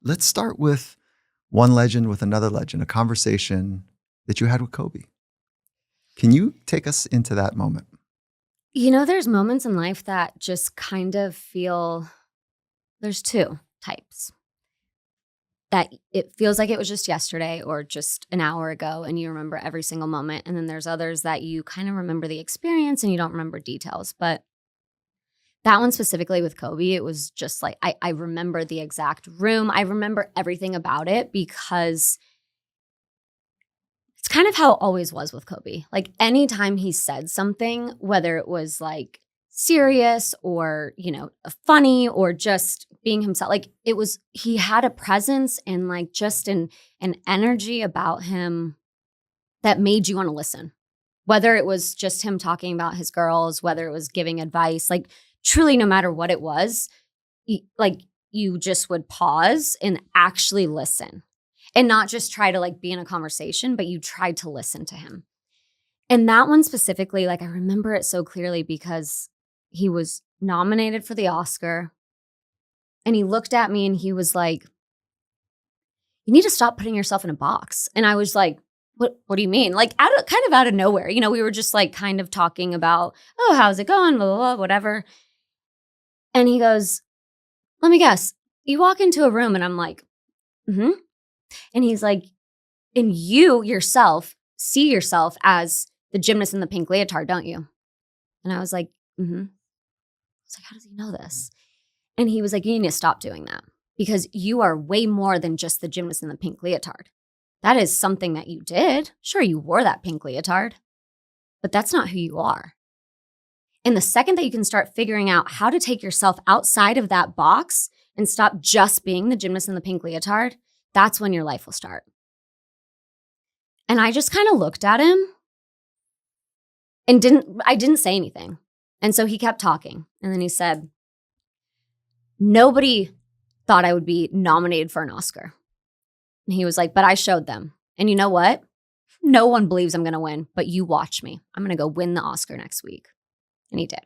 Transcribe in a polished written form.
Let's start with one legend with another legend, a conversation that you had with Kobe. Can you take us into that moment? There's moments in life that just kind of feel there's two types that it feels like it was just yesterday or just an hour ago and you remember every single moment. And then there's others that you kind of remember the experience and you don't remember details. But that one specifically with Kobe, it was just like I remember the exact room. I remember everything about it because it's kind of how it always was with Kobe. Like anytime he said something, whether it was like serious or, funny or just being himself, like he had a presence and like just an energy about him that made you want to listen. Whether it was just him talking about his girls, whether it was giving advice, like truly no matter what it was, you just would pause and actually listen. And not just try to like be in a conversation, but you tried to listen to him. And that one specifically, like I remember it so clearly because he was nominated for the Oscar and he looked at me and he was like, "You need to stop putting yourself in a box." And I was like, what do you mean? Like kind of out of nowhere. We were just like kind of talking about, "Oh, how's it going?" Blah, blah, blah, whatever. And he goes, "Let me guess. You walk into a room," and I'm like, "Mm-hmm." And he's like, "And you yourself see yourself as the gymnast in the pink leotard, don't you?" And I was like, "Mm-hmm." I was like, "How does he know this?" And he was like, "You need to stop doing that because you are way more than just the gymnast in the pink leotard. That is something that you did. Sure, you wore that pink leotard, but that's not who you are. And the second that you can start figuring out how to take yourself outside of that box and stop just being the gymnast in the pink leotard, that's when your life will start." And I just kind of looked at him and I didn't say anything. And so he kept talking. And then he said, "Nobody thought I would be nominated for an Oscar." And he was like, "But I showed them. And you know what? No one believes I'm going to win, but you watch me. I'm going to go win the Oscar next week." And he did.